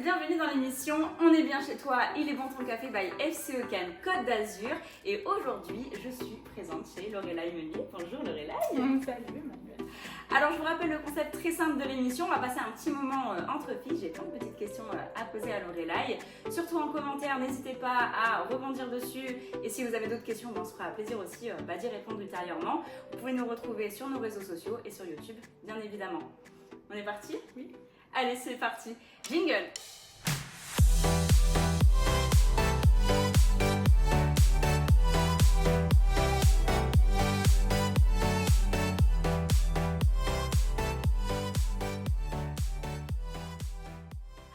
bienvenue dans l'émission On est bien chez toi, il est bon ton café by FCE Cannes Côte d'Azur. Et aujourd'hui, je suis présente chez Lorelai Meunier. Bonjour Lorelai. Salut Manuel. Alors je vous rappelle le concept très simple de l'émission. On va passer un petit moment entre filles. J'ai plein de petites questions à poser à Lorelai. Surtout en commentaire, n'hésitez pas à rebondir dessus. Et si vous avez d'autres questions, on se fera plaisir aussi d'y répondre ultérieurement. Vous pouvez nous retrouver sur nos réseaux sociaux et sur YouTube, bien évidemment. On est parti ? Oui. Allez, c'est parti. Jingle.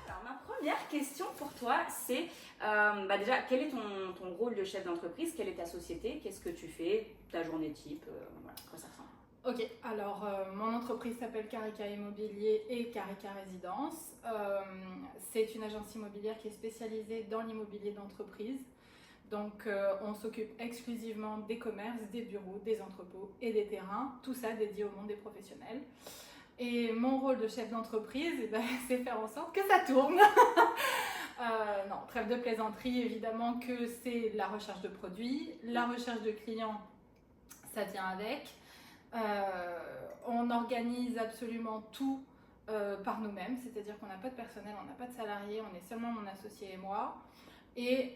Alors, ma première question pour toi, c'est déjà, quel est ton rôle de chef d'entreprise? Quelle est ta société? Qu'est-ce que tu fais? Ta journée type? Voilà, quoi ça ressemble? Ok, alors mon entreprise s'appelle Carica Immobilier et Carica Résidence. C'est une agence immobilière qui est spécialisée dans l'immobilier d'entreprise. Donc on s'occupe exclusivement des commerces, des bureaux, des entrepôts et des terrains, tout ça dédié au monde des professionnels. Et mon rôle de chef d'entreprise, c'est faire en sorte que ça tourne. Non, trêve de plaisanterie, évidemment que c'est la recherche de produits, la recherche de clients, ça vient avec. On organise absolument tout par nous-mêmes, c'est-à-dire qu'on n'a pas de personnel, on n'a pas de salariés, on est seulement mon associé et moi. Et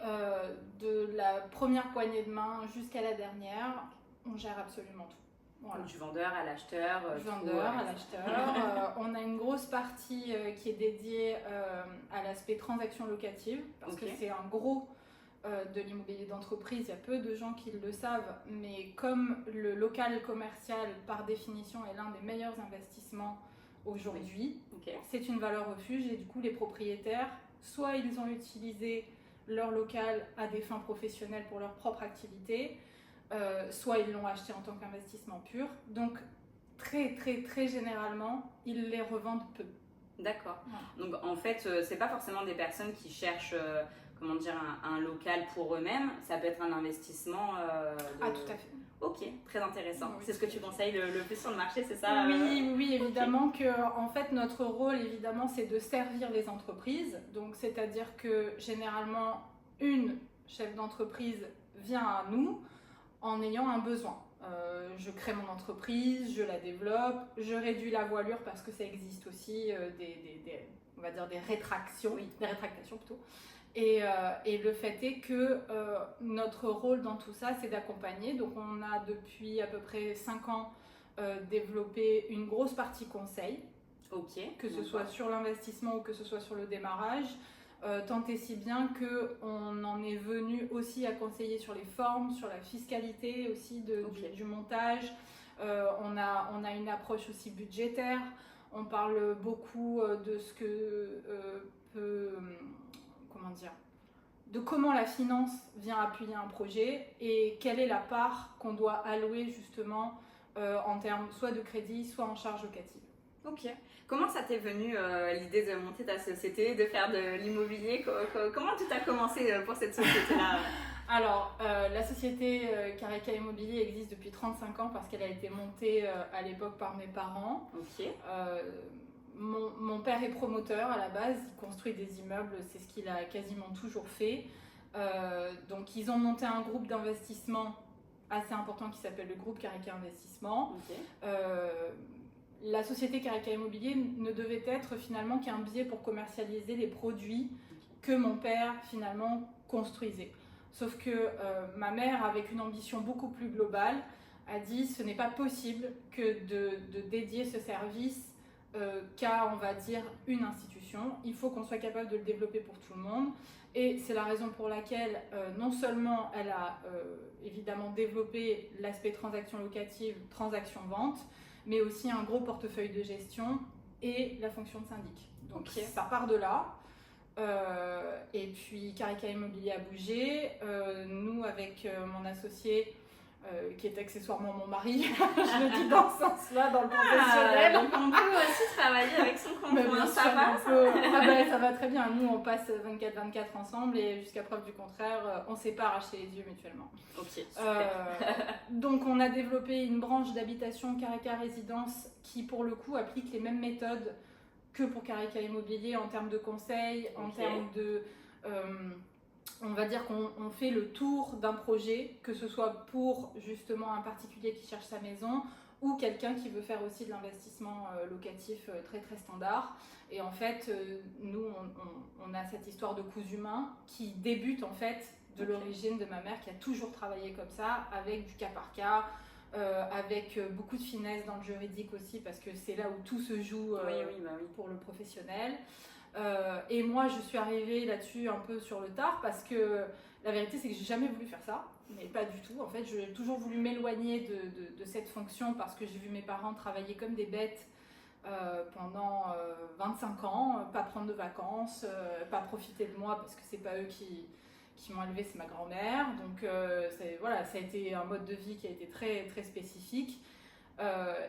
de la première poignée de main jusqu'à la dernière, on gère absolument tout. Voilà. Du vendeur à l'acheteur. Du vendeur à l'acheteur. On a une grosse partie qui est dédiée à l'aspect transaction locative, parce que c'est un gros de l'immobilier d'entreprise. Il y a peu de gens qui le savent, mais comme le local commercial, par définition, est l'un des meilleurs investissements aujourd'hui, c'est une valeur refuge et du coup, les propriétaires, soit ils ont utilisé leur local à des fins professionnelles pour leur propre activité, soit ils l'ont acheté en tant qu'investissement pur. Donc, très généralement, ils les revendent peu. D'accord. Ouais. Donc, en fait, c'est pas forcément des personnes qui cherchent un local pour eux-mêmes. Ça peut être un investissement. Ah, tout à fait. Ok, très intéressant. Oui, c'est ce que tu conseilles le plus sur le marché, c'est ça? Oui, évidemment que en fait notre rôle évidemment c'est de servir les entreprises. Donc c'est-à-dire que généralement une chef d'entreprise vient à nous en ayant un besoin. Je crée mon entreprise, je la développe, je réduis la voilure parce que ça existe aussi on va dire des rétractions, des rétractations plutôt. Et le fait est que notre rôle dans tout ça, c'est d'accompagner. Donc on a depuis à peu près 5 ans développé une grosse partie conseil, que ce soit sur l'investissement ou que ce soit sur le démarrage. Tant et si bien qu'on en est venu aussi à conseiller sur les formes, sur la fiscalité aussi du montage. On a une approche aussi budgétaire. On parle beaucoup de ce que de comment la finance vient appuyer un projet et quelle est la part qu'on doit allouer justement en termes soit de crédit, soit en charge locative. Ok. Comment ça t'est venu l'idée de monter ta société, de faire de l'immobilier? Comment tout a commencé pour cette société-là? Alors, la société Carica Immobilier existe depuis 35 ans parce qu'elle a été montée à l'époque par mes parents. Mon père est promoteur à la base, il construit des immeubles, c'est ce qu'il a quasiment toujours fait. Donc ils ont monté un groupe d'investissement assez important qui s'appelle le groupe Carica Investissement. La société Carica Immobilier ne devait être finalement qu'un biais pour commercialiser les produits que mon père finalement construisait. Sauf que ma mère, avec une ambition beaucoup plus globale, a dit ce n'est pas possible que de dédier ce service qu'à, on va dire, une institution. Il faut qu'on soit capable de le développer pour tout le monde. Et c'est la raison pour laquelle, non seulement elle a évidemment développé l'aspect transaction locative, transaction-vente, mais aussi un gros portefeuille de gestion et la fonction de syndic. Donc ça part de là. Et puis Carica Immobilier a bougé. Nous, avec mon associé, qui est accessoirement mon mari, je le dis dans ce sens-là, dans le professionnel. Donc on peut aussi travailler avec son conjoint, ça va? Ça va très bien, nous on passe 24/24 ensemble et jusqu'à preuve du contraire, on s'est pas arraché les yeux mutuellement. Donc on a développé une branche d'habitation Carica Résidence qui pour le coup applique les mêmes méthodes que pour Carica Immobilier en termes de conseils, en termes de... on va dire qu'on fait le tour d'un projet, que ce soit pour justement un particulier qui cherche sa maison ou quelqu'un qui veut faire aussi de l'investissement locatif très très standard. Et en fait, nous, on a cette histoire de cousu main qui débute en fait de l'origine de ma mère qui a toujours travaillé comme ça, avec du cas par cas, avec beaucoup de finesse dans le juridique aussi, parce que c'est là où tout se joue pour le professionnel. Et moi, je suis arrivée là-dessus un peu sur le tard, parce que la vérité, c'est que j'ai jamais voulu faire ça, mais pas du tout. En fait, j'ai toujours voulu m'éloigner de cette fonction, parce que j'ai vu mes parents travailler comme des bêtes pendant 25 ans, pas prendre de vacances, pas profiter de moi, parce que c'est pas eux qui m'ont élevée, c'est ma grand-mère. Donc voilà, ça a été un mode de vie qui a été très, très spécifique.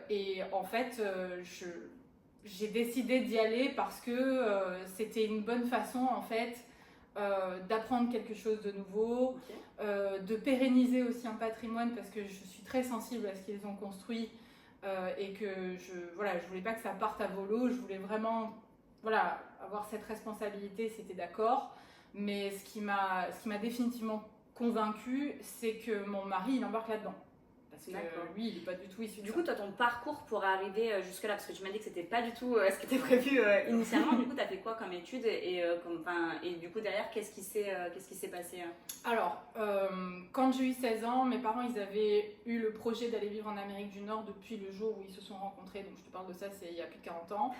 Et en fait, j'ai décidé d'y aller parce que c'était une bonne façon en fait d'apprendre quelque chose de nouveau, de pérenniser aussi un patrimoine, parce que je suis très sensible à ce qu'ils ont construit et que je voulais pas que ça parte à volo. Je voulais vraiment avoir cette responsabilité, c'était d'accord. Mais ce qui m'a définitivement convaincue, c'est que mon mari, il embarque là-dedans. Parce que lui, il n'est pas du tout issu de ça. Du coup, toi, ton parcours pour arriver jusque-là, parce que tu m'as dit que c'était pas du tout ce qui était prévu initialement, du coup, tu as fait quoi comme études et du coup, derrière, qu'est-ce qui s'est passé Alors, quand j'ai eu 16 ans, mes parents, ils avaient eu le projet d'aller vivre en Amérique du Nord depuis le jour où ils se sont rencontrés. Donc, je te parle de ça, c'est il y a plus de 40 ans.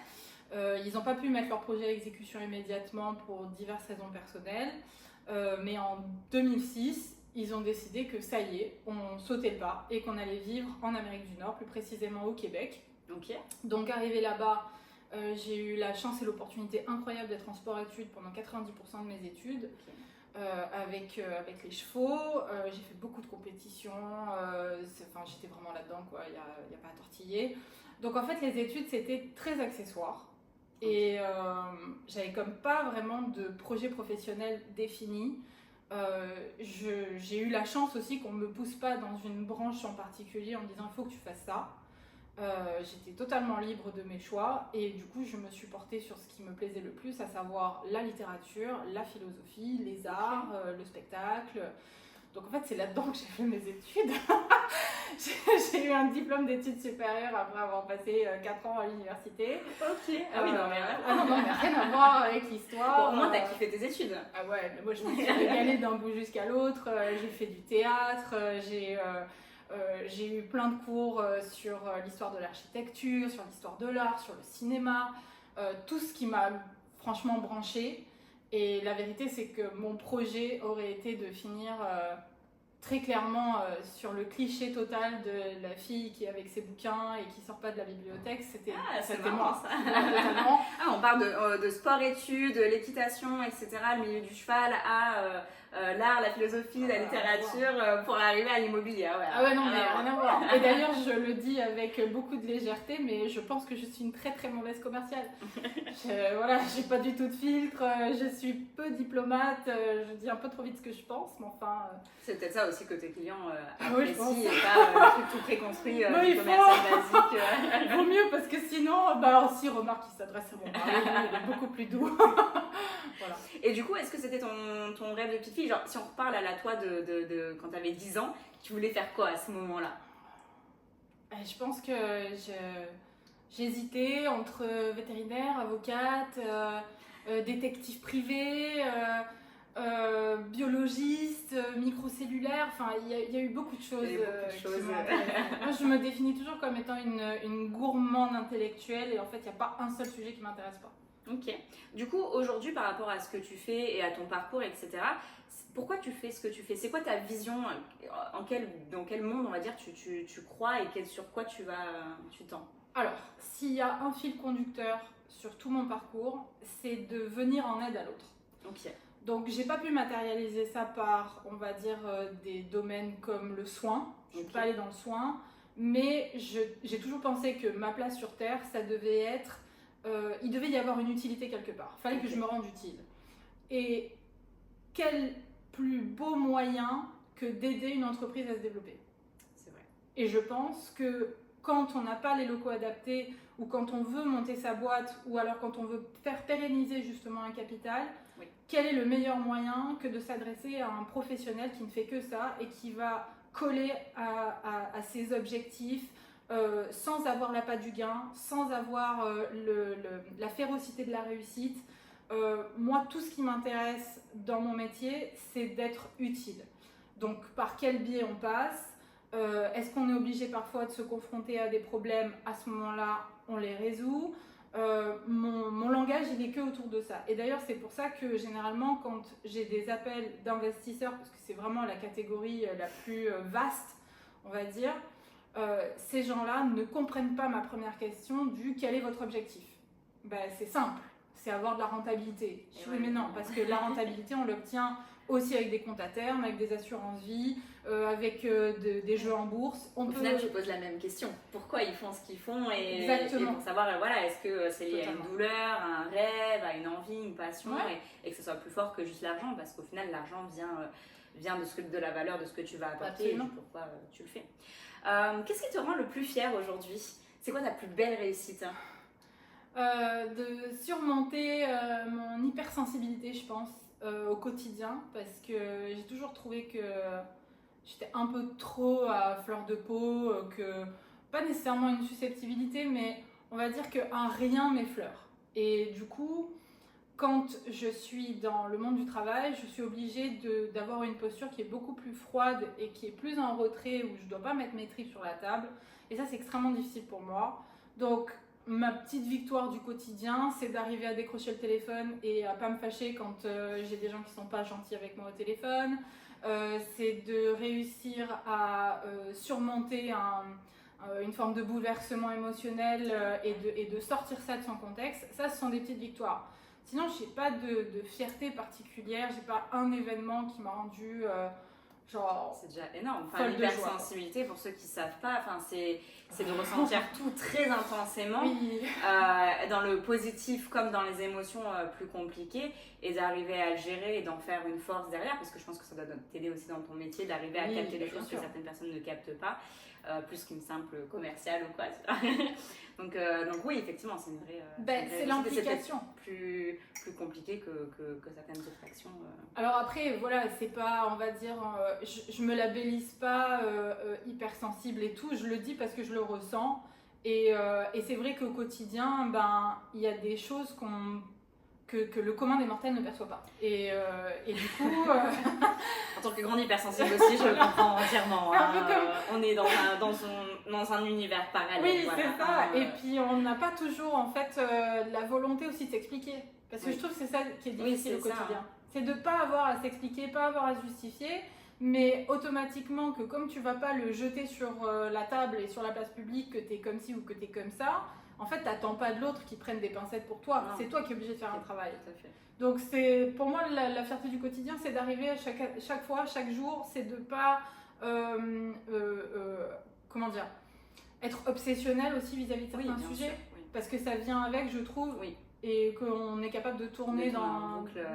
Ils n'ont pas pu mettre leur projet à exécution immédiatement pour diverses raisons personnelles. Mais en 2006, ils ont décidé que ça y est, on sautait le pas et qu'on allait vivre en Amérique du Nord, plus précisément au Québec. Donc arrivé là-bas, j'ai eu la chance et l'opportunité incroyable d'être en sport-études pendant 90% de mes études. Avec les chevaux, j'ai fait beaucoup de compétitions, j'étais vraiment là-dedans, quoi. Il y a pas à tortiller. Donc en fait, les études, c'était très accessoire. Et j'avais comme pas vraiment de projet professionnel défini. J'ai eu la chance aussi qu'on ne me pousse pas dans une branche en particulier en me disant il faut que tu fasses ça. J'étais totalement libre de mes choix et du coup je me suis portée sur ce qui me plaisait le plus, à savoir la littérature, la philosophie, les arts, le spectacle. Donc en fait c'est là-dedans que j'ai fait mes études. J'ai eu un diplôme d'études supérieures après avoir passé 4 ans à l'université. Ah oui, non, mais rien à voir avec l'histoire. Bon, au moins t'as kiffé tes études. Ah ouais, mais moi je me suis régalée d'un bout jusqu'à l'autre. J'ai fait du théâtre, j'ai eu plein de cours sur l'histoire de l'architecture, sur l'histoire de l'art, sur le cinéma, tout ce qui m'a franchement branchée. Et la vérité, c'est que mon projet aurait été de finir très clairement sur le cliché total de la fille qui est avec ses bouquins et qui sort pas de la bibliothèque. C'était moi, ça. Totalement. On parle de sport-études, l'équitation, etc., le milieu du cheval, à l'art, la philosophie, la littérature, pour arriver à l'immobilier. Ah ouais, non, mais rien à voir. Et d'ailleurs, je le dis avec beaucoup de légèreté, mais je pense que je suis une très très mauvaise commerciale. J'ai pas du tout de filtre, je suis peu diplomate, je dis un peu trop vite ce que je pense, mais enfin... C'est peut-être ça aussi que tes clients apprécient, et pas le truc tout préconstruit du commercial basique. Vaut mieux, parce que sinon, aussi remarque qu'il s'adresse à mon mari, il est beaucoup plus doux. Voilà. Et du coup, est-ce que c'était ton rêve de petite fille? Genre, si on reparle à la toi de quand tu avais 10 ans, tu voulais faire quoi à ce moment-là? Je pense que j'hésitais entre vétérinaire, avocate, détective privé, biologiste, microcellulaire. Enfin, il y a eu beaucoup de choses qui m'ont intéressée. Moi, je me définis toujours comme étant une gourmande intellectuelle et en fait, il n'y a pas un seul sujet qui ne m'intéresse pas. Ok. Du coup, aujourd'hui, par rapport à ce que tu fais et à ton parcours, etc., pourquoi tu fais ce que tu fais? C'est quoi ta vision? Dans quel monde, on va dire, tu crois et sur quoi tu tends? Alors, s'il y a un fil conducteur sur tout mon parcours, c'est de venir en aide à l'autre. Ok. Donc, j'ai pas pu matérialiser ça par, on va dire, des domaines comme le soin. Je suis pas allée dans le soin, mais j'ai toujours pensé que ma place sur Terre, ça devait être... il devait y avoir une utilité quelque part. Il fallait que je me rende utile. Et quel plus beau moyen que d'aider une entreprise à se développer. C'est vrai. Et je pense que quand on n'a pas les locaux adaptés ou quand on veut monter sa boîte ou alors quand on veut faire pérenniser justement un capital, Oui. quel est le meilleur moyen que de s'adresser à un professionnel qui ne fait que ça et qui va coller à ses objectifs sans avoir l'appât du gain, sans avoir la férocité de la réussite. Moi, tout ce qui m'intéresse dans mon métier, c'est d'être utile. Donc, par quel biais on passe? Est-ce qu'on est obligé parfois de se confronter à des problèmes? À ce moment-là, on les résout. Mon langage, il est que autour de ça. Et d'ailleurs, c'est pour ça que généralement, quand j'ai des appels d'investisseurs, parce que c'est vraiment la catégorie la plus vaste, on va dire, ces gens-là ne comprennent pas ma première question du quel est votre objectif? Ben, c'est simple, c'est avoir de la rentabilité. Je dis, oui, mais non, parce que la rentabilité, on l'obtient aussi avec des comptes à terme, avec des assurances vie, avec des jeux en bourse. Au final, je pose la même question. Pourquoi ils font ce qu'ils font et pour savoir, voilà, est-ce que c'est lié à une douleur, à un rêve, à une envie, une passion, et que ce soit plus fort que juste l'argent, parce qu'au final, l'argent vient de la valeur de ce que tu vas apporter et pourquoi tu le fais. Qu'est-ce qui te rend le plus fier aujourd'hui? C'est quoi ta plus belle réussite? De surmonter mon hypersensibilité, je pense, au quotidien, parce que j'ai toujours trouvé que j'étais un peu trop à fleur de peau, que pas nécessairement une susceptibilité, mais on va dire qu'un rien m'effleure. Et du coup, quand je suis dans le monde du travail, je suis obligée d'avoir une posture qui est beaucoup plus froide et qui est plus en retrait, où je ne dois pas mettre mes tripes sur la table. Et ça, c'est extrêmement difficile pour moi. Donc, ma petite victoire du quotidien, c'est d'arriver à décrocher le téléphone et à pas me fâcher quand j'ai des gens qui sont pas gentils avec moi au téléphone. C'est de réussir à surmonter une forme de bouleversement émotionnel et de sortir ça de son contexte. Ça, ce sont des petites victoires. Sinon, je n'ai pas de fierté particulière, j'ai pas un événement qui m'a rendu genre. C'est déjà énorme. Enfin, l'hypersensibilité, pour ceux qui ne savent pas, c'est de ressentir tout très intensément, oui. Dans le positif comme dans les émotions plus compliquées, et d'arriver à le gérer et d'en faire une force derrière, parce que je pense que ça doit t'aider aussi dans ton métier d'arriver à capter des choses que certaines personnes ne captent pas, plus qu'une simple commerciale ou quoi. Donc oui, effectivement, c'est une vraie. C'est l'implication. Plus compliqué que certaines autres actions. Alors après, voilà, c'est pas, on va dire, je me labellise pas hypersensible et tout, je le dis parce que je le ressens. Et c'est vrai qu'au quotidien, il y a des choses que le commun des mortels ne perçoit pas. Et du coup... En tant que grande hypersensible aussi, je le comprends entièrement. On est dans un univers parallèle. Oui, voilà. C'est ça. Et puis, on n'a pas toujours, en fait, la volonté aussi de s'expliquer. Parce que je trouve que c'est ça qui est difficile au quotidien. C'est de ne pas avoir à s'expliquer, pas avoir à se justifier, mais automatiquement que comme tu ne vas pas le jeter sur la table et sur la place publique, que tu es comme ci ou que tu es comme ça, en fait, tu n'attends pas de l'autre qui prenne des pincettes pour toi. C'est toi qui es obligé de faire un travail. Tout à fait. Donc, pour moi, la fierté du quotidien, c'est d'arriver à chaque fois, chaque jour, c'est de ne pas, comment dire, être obsessionnel aussi vis-à-vis de certains sujets. Sûr, oui. Parce que ça vient avec, je trouve, et qu'on est capable de tourner dans un boucle.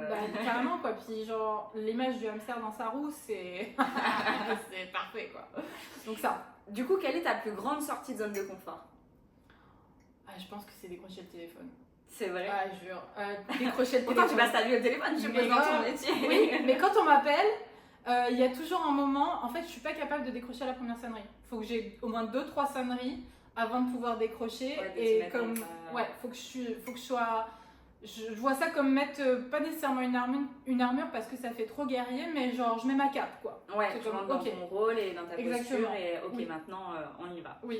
Carrément, quoi. Puis, genre, l'image du hamster dans sa roue, c'est c'est parfait, quoi. Donc, ça. Du coup, quelle est ta plus grande sortie de zone de confort? Je pense que c'est décrocher le téléphone. C'est vrai? Ah, je jure. Décrocher le téléphone. Pourtant, tu passes ta vie au téléphone, je suppose, dans ton métier. Oui, mais quand on m'appelle, il y a toujours un moment, en fait, je suis pas capable de décrocher à la première sonnerie. Il faut que j'ai au moins 2-3 sonneries avant de pouvoir décrocher. Et comme, faut que je sois... Je vois ça comme mettre, pas nécessairement une armure parce que ça fait trop guerrier, mais genre, je mets ma cape, quoi. Ouais, tu rentres dans ton rôle et dans ta posture et maintenant, on y va. Oui.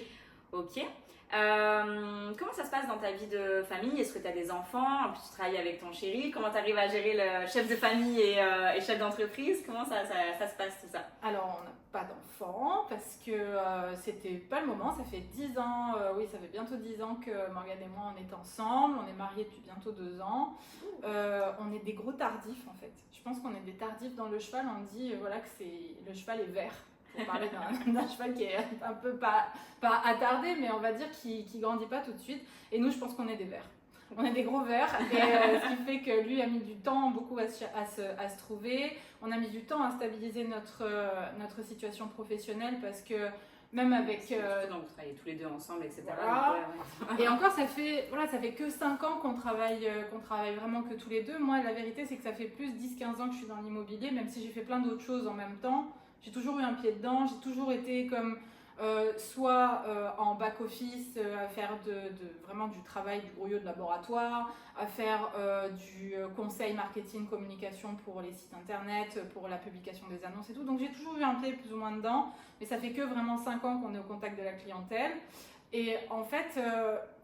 Ok. Comment ça se passe dans ta vie de famille? Est-ce que tu as des enfants? En plus, tu travailles avec ton chéri. Comment tu arrives à gérer le chef de famille et chef d'entreprise? Comment ça se passe tout ça? Alors, on n'a pas d'enfants parce que c'était pas le moment. Ça fait 10 ans, ça fait bientôt 10 ans que Morgane et moi on est ensemble. On est mariés depuis bientôt 2 ans. On est des gros tardifs en fait. Je pense qu'on est des tardifs dans le cheval. On dit que le cheval est vert. Pour parler d'un cheval qui est un peu pas attardé, mais on va dire qui grandit pas tout de suite. Et nous, je pense qu'on est des vers. On est des gros vers, et ce qui fait que lui a mis du temps beaucoup à se trouver. On a mis du temps à stabiliser notre situation professionnelle parce que Même avec... Surtout quand vous travaillez tous les deux ensemble, etc. Voilà. Donc, ouais. Et encore, ça fait que 5 ans qu'on travaille vraiment que tous les deux. Moi, la vérité, c'est que ça fait plus 10-15 ans que je suis dans l'immobilier, même si j'ai fait plein d'autres choses en même temps. J'ai toujours eu un pied dedans, j'ai toujours été comme soit en back-office, à faire vraiment du travail, du brouillot de laboratoire, à faire du conseil marketing, communication pour les sites internet, pour la publication des annonces et tout. Donc j'ai toujours eu un pied plus ou moins dedans, mais ça fait que vraiment 5 ans qu'on est au contact de la clientèle. Et en fait,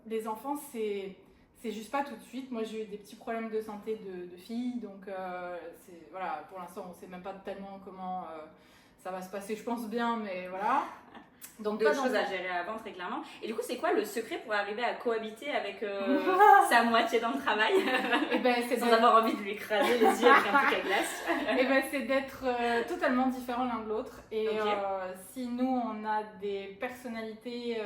les enfants, c'est juste pas tout de suite. Moi, j'ai eu des petits problèmes de santé de filles, donc voilà, pour l'instant, on sait même pas tellement comment ça va se passer, je pense bien, mais voilà. Donc d'autres choses à gérer avant, très clairement. Et du coup, c'est quoi le secret pour arriver à cohabiter avec sa moitié dans le travail et ben, sans avoir envie de lui écraser les yeux avec un truc à glace? Et ben, c'est d'être totalement différents l'un de l'autre. Et si nous, on a des personnalités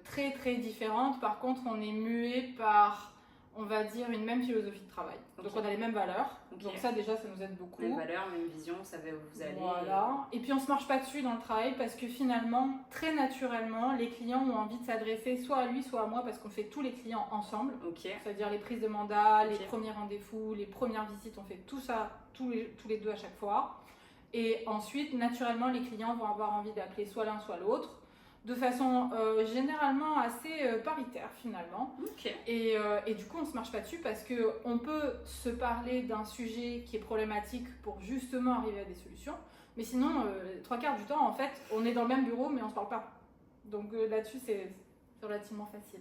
très très différentes, par contre, on est mué par, on va dire, une même philosophie de travail. Donc on a les mêmes valeurs. Donc ça déjà, ça nous aide beaucoup. Même valeurs, même vision, ça va où vous allez. Voilà. Et puis on se marche pas dessus dans le travail parce que finalement, très naturellement, les clients ont envie de s'adresser soit à lui, soit à moi parce qu'on fait tous les clients ensemble. C'est-à-dire les prises de mandat, les premiers rendez-vous, les premières visites, on fait tout ça tous les deux à chaque fois. Et ensuite, naturellement, les clients vont avoir envie d'appeler soit l'un, soit l'autre, de façon généralement assez paritaire finalement. Et du coup on se marche pas dessus parce qu'on peut se parler d'un sujet qui est problématique pour justement arriver à des solutions, mais sinon 3/4 du temps en fait on est dans le même bureau mais on se parle pas, donc là-dessus c'est relativement facile.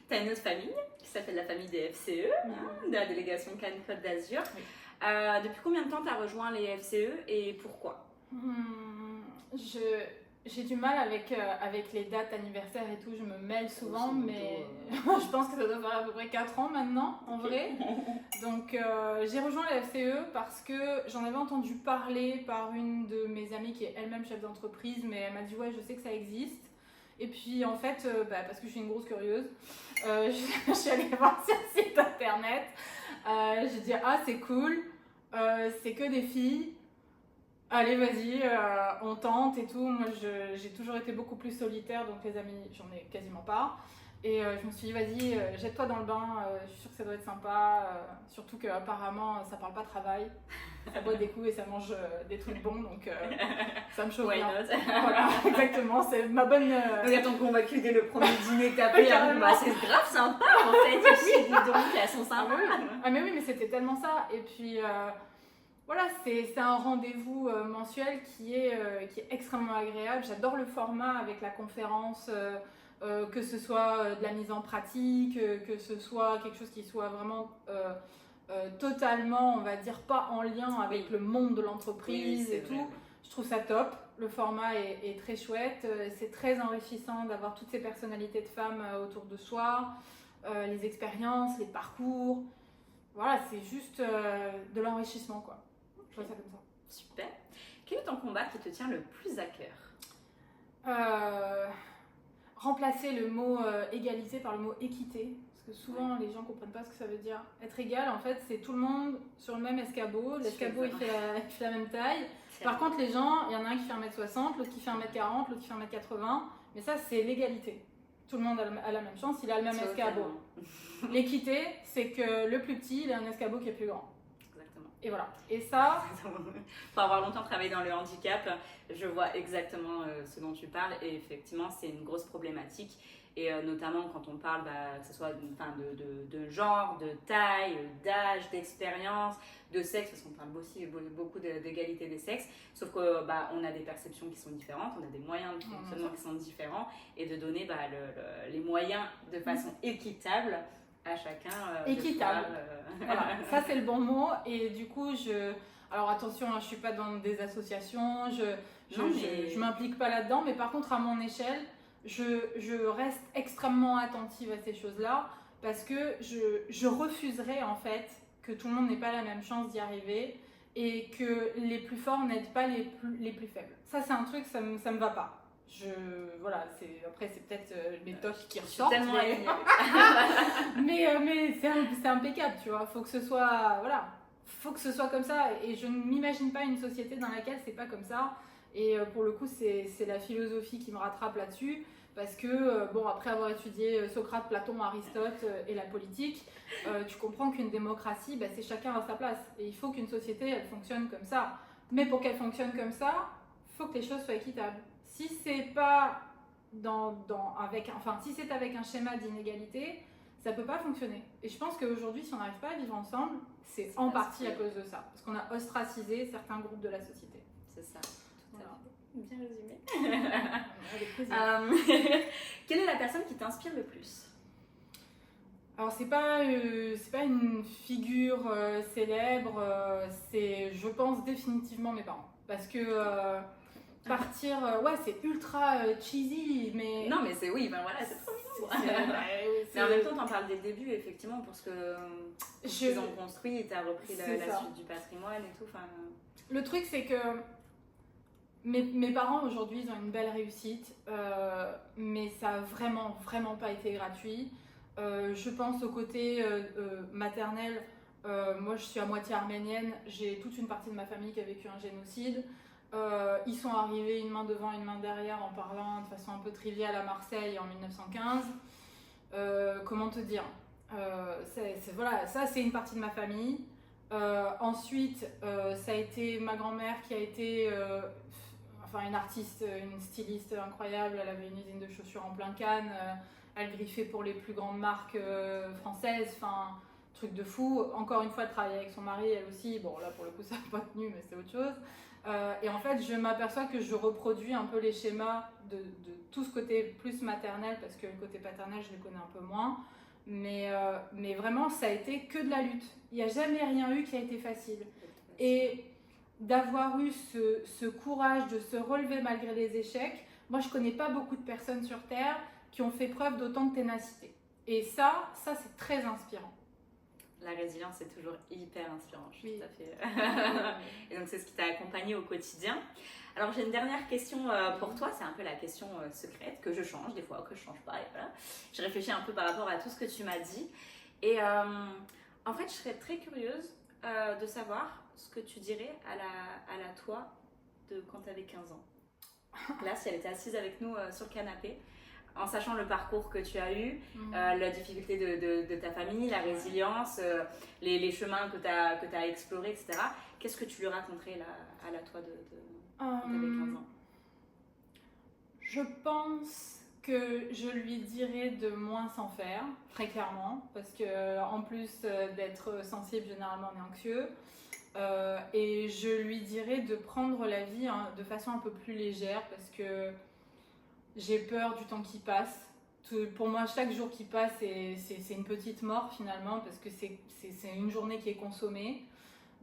Tu as une autre famille qui s'appelle la famille des FCE, de la délégation Cannes Côte d'Azur. Depuis combien de temps tu as rejoint les FCE et pourquoi? J'ai du mal avec les dates anniversaires et tout, je me mêle souvent, mais je pense que ça doit faire à peu près 4 ans maintenant, en vrai. Donc j'ai rejoint la FCE parce que j'en avais entendu parler par une de mes amies qui est elle-même chef d'entreprise, mais elle m'a dit ouais, je sais que ça existe. Et puis en fait, parce que je suis une grosse curieuse, je suis allée voir sur le site internet, j'ai dit ah c'est cool, c'est que des filles. Allez, vas-y, on tente et tout. Moi, j'ai toujours été beaucoup plus solitaire, donc les amis, j'en ai quasiment pas. Et je me suis dit, vas-y, jette-toi dans le bain, je suis sûre que ça doit être sympa. Surtout qu'apparemment, ça parle pas travail. Ça boit des coups et ça mange des trucs bons, donc ça me chauffe bien. Voilà, exactement, c'est ma bonne... Donc, attends, convaincu dès le premier dîner que t'as pris, c'est grave sympa en fait. Ici, donc, elles sont sympas. Ah, mais oui, mais c'était tellement ça. Et puis... voilà, c'est un rendez-vous mensuel qui est extrêmement agréable. J'adore le format avec la conférence, que ce soit de la mise en pratique, que ce soit quelque chose qui soit vraiment totalement, on va dire, pas en lien avec le monde de l'entreprise et tout. Je trouve ça top. Le format est très chouette. C'est très enrichissant d'avoir toutes ces personnalités de femmes autour de soi, les expériences, les parcours. Voilà, c'est juste de l'enrichissement, quoi. Ça comme ça. Super. Quel est ton combat qui te tient le plus à cœur? Remplacer le mot égalité par le mot équité. Parce que souvent les gens ne comprennent pas ce que ça veut dire. Être égal, en fait, c'est tout le monde sur le même escabeau. L'escabeau, il fait la même taille. Par contre, les gens, il y en a un qui fait 1m60, l'autre qui fait 1m40, l'autre qui fait 1m80. Mais ça, c'est l'égalité. Tout le monde a la même chance, il a le même escabeau. L'équité, c'est que le plus petit, il a un escabeau qui est plus grand. Et voilà. Et ça... Pour avoir longtemps travaillé dans le handicap, je vois exactement ce dont tu parles. Et effectivement, c'est une grosse problématique. Et notamment quand on parle, que ce soit de genre, de taille, d'âge, d'expérience, de sexe, parce qu'on parle aussi beaucoup d'égalité des sexes. Sauf qu'on a des perceptions qui sont différentes, on a des moyens de fonctionnement qui sont différents. Et de donner les moyens de façon équitable à chacun. Équitable. Voilà, ça c'est le bon mot. Et du coup, alors attention, je ne suis pas dans des associations, je m'implique pas là-dedans, mais par contre, à mon échelle, je reste extrêmement attentive à ces choses-là parce que je refuserais en fait que tout le monde n'ait pas la même chance d'y arriver et que les plus forts n'aident pas les plus faibles. Ça, c'est un truc, ça me va pas. Voilà, après c'est peut-être mes toches qui ressortent, mais c'est impeccable, tu vois. Faut que ce soit comme ça. Et je ne m'imagine pas une société dans laquelle c'est pas comme ça. Et pour le coup, c'est la philosophie qui me rattrape là-dessus. Parce que, bon, après avoir étudié Socrate, Platon, Aristote et la politique, tu comprends qu'une démocratie, c'est chacun à sa place. Et il faut qu'une société, elle fonctionne comme ça. Mais pour qu'elle fonctionne comme ça, il faut que les choses soient équitables. Si c'est pas si c'est avec un schéma d'inégalité, ça peut pas fonctionner. Et je pense qu'aujourd'hui, si on n'arrive pas à vivre ensemble, c'est en partie à cause de ça. Parce qu'on a ostracisé certains groupes de la société. C'est ça, tout à fait. Bien résumé. Avec plaisir. Quelle est la personne qui t'inspire le plus? Alors c'est pas une figure célèbre, c'est je pense définitivement mes parents. Parce que partir, c'est ultra cheesy, mais... Non mais c'est c'est trop mignon. Mais en même temps t'en parles dès le début effectivement parce que ils ont construit et t'as repris la suite du patrimoine et tout. Le truc c'est que mes parents aujourd'hui ils ont une belle réussite, mais ça a vraiment pas été gratuit. Je pense au côté maternel. Moi je suis à moitié arménienne, j'ai toute une partie de ma famille qui a vécu un génocide. Ils sont arrivés une main devant, une main derrière en parlant de façon un peu triviale à Marseille en 1915. Comment te dire, ça c'est une partie de ma famille. Ensuite, ça a été ma grand-mère qui a été une artiste, une styliste incroyable. Elle avait une usine de chaussures en plein Cannes. Elle griffait pour les plus grandes marques françaises. Truc de fou. Encore une fois, elle travaillait avec son mari, elle aussi. Bon, là pour le coup, ça n'a pas tenu, mais c'est autre chose. Et en fait, je m'aperçois que je reproduis un peu les schémas de tout ce côté plus maternel, parce que le côté paternel, je le connais un peu moins. Mais vraiment, ça a été que de la lutte. Il n'y a jamais rien eu qui a été facile. Et d'avoir eu ce courage de se relever malgré les échecs, moi, je ne connais pas beaucoup de personnes sur Terre qui ont fait preuve d'autant de ténacité. Et ça c'est très inspirant. La résilience, c'est toujours hyper inspirant, je suis tout à fait... Oui. Et donc, c'est ce qui t'a accompagné au quotidien. Alors, j'ai une dernière question pour toi. C'est un peu la question secrète que je change des fois, que je change pas. Et voilà. Je réfléchis un peu par rapport à tout ce que tu m'as dit. Et en fait, je serais très curieuse de savoir ce que tu dirais à la toi de quand tu avais 15 ans. Là, si elle était assise avec nous sur le canapé, en sachant le parcours que tu as eu, la difficulté de ta famille, la résilience, les chemins que tu as explorés, etc. Qu'est-ce que tu lui raconterais là, à la toi quand tu avais 15 ans? Je pense que je lui dirais de moins s'en faire, très clairement, parce que en plus d'être sensible, généralement on est anxieux. Et je lui dirais de prendre la vie de façon un peu plus légère, parce que j'ai peur du temps qui passe. Pour moi, chaque jour qui passe, c'est une petite mort finalement, parce que c'est une journée qui est consommée.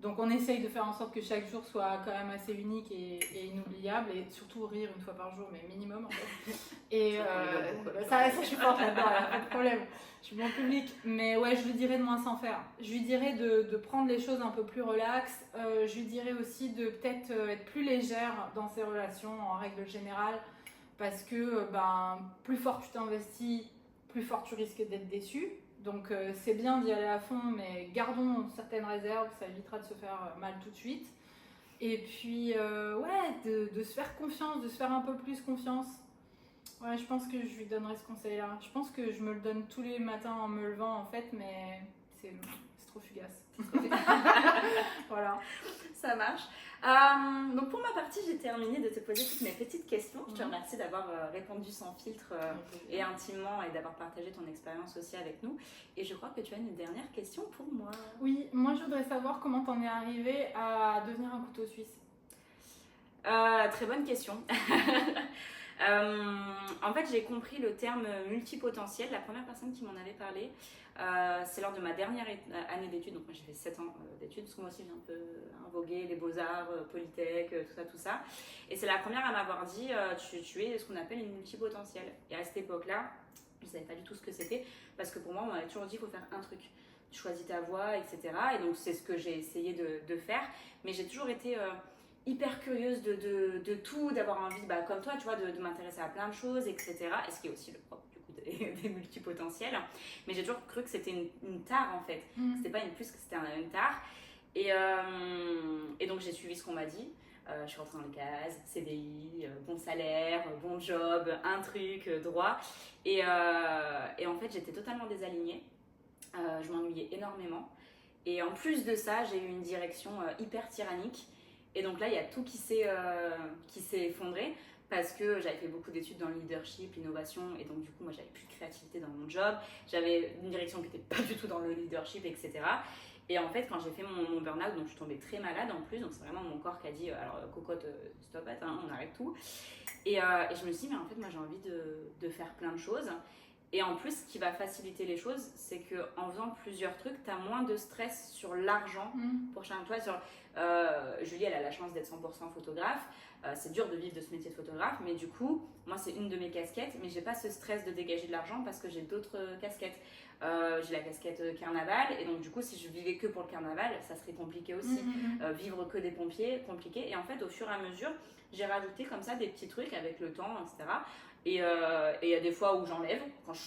Donc on essaye de faire en sorte que chaque jour soit quand même assez unique et inoubliable, et surtout rire une fois par jour, mais minimum en fait. Et ça je suis forte là-dedans, pas de problème. Je suis bon public. Mais ouais, je lui dirais de moins s'en faire. Je lui dirais de prendre les choses un peu plus relax. Je lui dirais aussi de peut-être être plus légère dans ses relations en règle générale. Parce que plus fort tu t'investis, plus fort tu risques d'être déçu. Donc c'est bien d'y aller à fond, mais gardons certaines réserves, ça évitera de se faire mal tout de suite. Et puis de se faire confiance, de se faire un peu plus confiance. Ouais, je pense que je lui donnerais ce conseil-là. Je pense que je me le donne tous les matins en me levant en fait, mais c'est trop fugace. Voilà. Ça marche. Donc pour ma partie, j'ai terminé de te poser toutes mes petites questions. Je te remercie d'avoir répondu sans filtre et intimement, et d'avoir partagé ton expérience aussi avec nous. Et je crois que tu as une dernière question pour moi. Oui, moi je voudrais savoir comment t'en es arrivée à devenir un couteau suisse. Très bonne question. En fait, j'ai compris le terme multipotentiel. La première personne qui m'en avait parlé, c'est lors de ma dernière année d'études. Donc moi j'ai fait 7 ans d'études, parce que moi aussi j'ai un peu vogué les beaux-arts, Polytech, tout ça. Et c'est la première à m'avoir dit tu es ce qu'on appelle une multipotentielle. Et à cette époque-là, je ne savais pas du tout ce que c'était, parce que pour moi on m'avait toujours dit il faut faire un truc. Tu choisis ta voie, etc. Et donc c'est ce que j'ai essayé de faire. Mais j'ai toujours été hyper curieuse de tout, d'avoir envie, comme toi, tu vois, de m'intéresser à plein de choses, etc. Et ce qui est aussi le propre du coup des multipotentiels. Mais j'ai toujours cru que c'était une tare en fait. C'était pas une puce, que c'était une tare. Et donc j'ai suivi ce qu'on m'a dit. Je suis rentrée dans les cases, CDI, bon salaire, bon job, un truc, droit. Et en fait, j'étais totalement désalignée. Je m'ennuyais énormément. Et en plus de ça, j'ai eu une direction hyper tyrannique. Et donc là, il y a tout qui s'est effondré parce que j'avais fait beaucoup d'études dans le leadership, l'innovation. Et donc du coup, moi, j'avais plus de créativité dans mon job. J'avais une direction qui n'était pas du tout dans le leadership, etc. Et en fait, quand j'ai fait mon burn-out, donc je suis tombée très malade en plus. Donc c'est vraiment mon corps qui a dit, alors cocotte, stop, hein, on arrête tout. Et je me suis dit, mais en fait, moi, j'ai envie de faire plein de choses. Et en plus, ce qui va faciliter les choses, c'est qu'en faisant plusieurs trucs, tu as moins de stress sur l'argent pour chacun de toi. Julie, elle a la chance d'être 100% photographe. C'est dur de vivre de ce métier de photographe, mais du coup, moi, c'est une de mes casquettes, mais j'ai pas ce stress de dégager de l'argent parce que j'ai d'autres casquettes. J'ai la casquette carnaval, et donc du coup, si je vivais que pour le carnaval, ça serait compliqué aussi. Vivre que des pompiers, compliqué. Et en fait, au fur et à mesure, j'ai rajouté comme ça des petits trucs avec le temps, etc. Et il y a des fois où j'enlève, quand je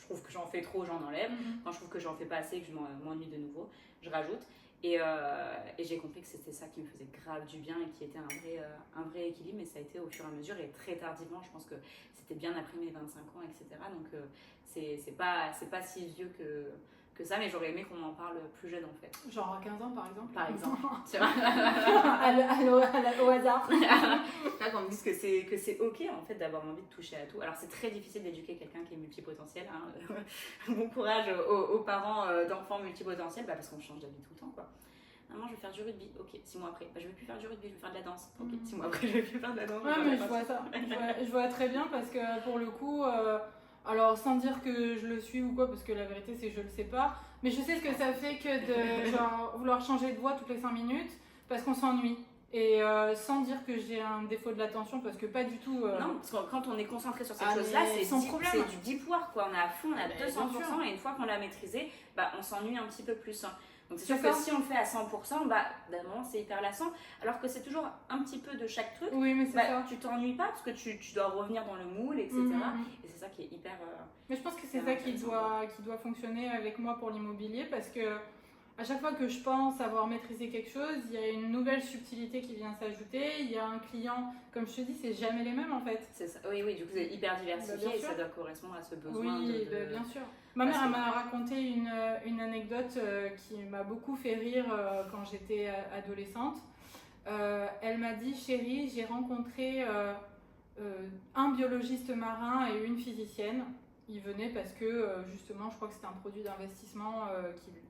trouve que j'en fais trop, j'en enlève. Quand je trouve que j'en fais pas assez, que je m'ennuie de nouveau, je rajoute. Et j'ai compris que c'était ça qui me faisait grave du bien et qui était un vrai équilibre. Mais ça a été au fur et à mesure et très tardivement. Je pense que c'était bien après mes 25 ans, etc. Donc c'est pas si vieux que ça, mais j'aurais aimé qu'on en parle plus jeune en fait. Genre à 15 ans par exemple. Par exemple, tu vois. Au hasard. Là, qu'on me dise que c'est ok en fait d'avoir envie de toucher à tout. Alors c'est très difficile d'éduquer quelqu'un qui est multipotentiel. Hein. Bon courage aux parents d'enfants multipotentiels, parce qu'on change d'avis tout le temps quoi. Maman, je vais faire du rugby. Ok, 6 mois après. Je vais plus faire du rugby, je vais faire de la danse. Ok, 6 mois après, je vais plus faire de la danse. Ouais, mais je vois ça. Je vois très bien parce que pour le coup, alors sans dire que je le suis ou quoi, parce que la vérité c'est que je le sais pas, mais je sais ce que ça fait que de genre, vouloir changer de voix toutes les 5 minutes parce qu'on s'ennuie. Et sans dire que j'ai un défaut de l'attention, parce que pas du tout. Non, parce que quand on est concentré sur cette chose-là, c'est du deep work, quoi. On est à fond, on est à 200%, et une fois qu'on l'a maîtrisé, on s'ennuie un petit peu plus. Donc c'est sûr que si on le fait à 100%, d'un moment c'est hyper lassant. Alors que c'est toujours un petit peu de chaque truc. Oui, mais c'est ça. Tu t'ennuies pas parce que tu dois revenir dans le moule, etc. Et c'est ça qui est hyper. Mais je pense que c'est ça qui doit fonctionner avec moi pour l'immobilier, parce que à chaque fois que je pense avoir maîtrisé quelque chose, il y a une nouvelle subtilité qui vient s'ajouter. Il y a un client, comme je te dis, c'est jamais les mêmes en fait. C'est ça. Oui, du coup c'est hyper diversifié et ça doit correspondre à ce besoin. Oui, bien sûr. Ma mère m'a raconté une anecdote qui m'a beaucoup fait rire quand j'étais adolescente. Elle m'a dit, chérie, j'ai rencontré un biologiste marin et une physicienne. Ils venaient parce que justement, je crois que c'était un produit d'investissement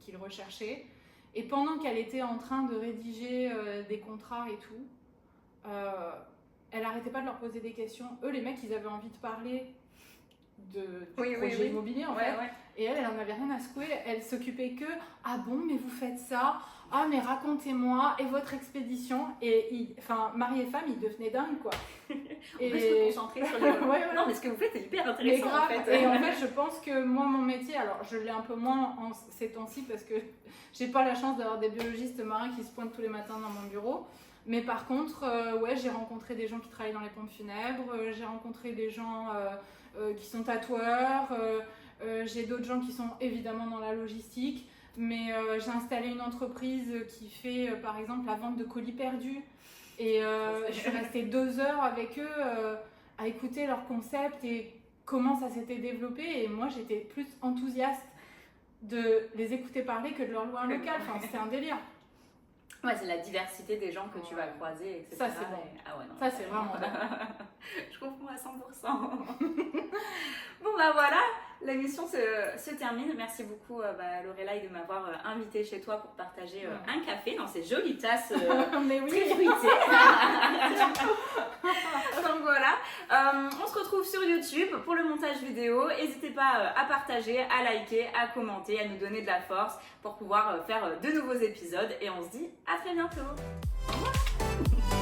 qu'ils recherchaient. Et pendant qu'elle était en train de rédiger des contrats et tout, elle n'arrêtait pas de leur poser des questions. Eux, les mecs, ils avaient envie de parler du projet immobilier en fait. Et elle en avait rien à secouer. Elle s'occupait que « Ah bon, mais vous faites ça ? Ah, mais racontez-moi, et votre expédition ?» Et mari et femme, ils devenaient dingues, quoi. On peut se concentrer sur les... Non, mais ce que vous faites est hyper intéressant, en fait. Et en fait, je pense que moi, mon métier, alors je l'ai un peu moins en ces temps-ci parce que j'ai pas la chance d'avoir des biologistes marins qui se pointent tous les matins dans mon bureau. Mais par contre, j'ai rencontré des gens qui travaillent dans les pompes funèbres, j'ai rencontré des gens qui sont tatoueurs, j'ai d'autres gens qui sont évidemment dans la logistique, mais j'ai installé une entreprise qui fait par exemple la vente de colis perdus. Et je suis restée 2 heures avec eux à écouter leur concept et comment ça s'était développé. Et moi, j'étais plus enthousiaste de les écouter parler que de leur louer un local. Enfin, c'était un délire. Ouais, c'est la diversité des gens que tu vas croiser, etc. Ça, c'est bon. Ah ouais, non, ça, c'est vraiment bon. Je comprends à 100%. Bon, voilà, l'émission se termine. Merci beaucoup, Lorelai, de m'avoir invitée chez toi pour partager un café dans ces jolies tasses Mais oui. très fruitées. Donc voilà, on se retrouve sur YouTube pour le montage vidéo. N'hésitez pas à partager, à liker, à commenter, à nous donner de la force pour pouvoir faire de nouveaux épisodes. Et on se dit à très bientôt. Au revoir.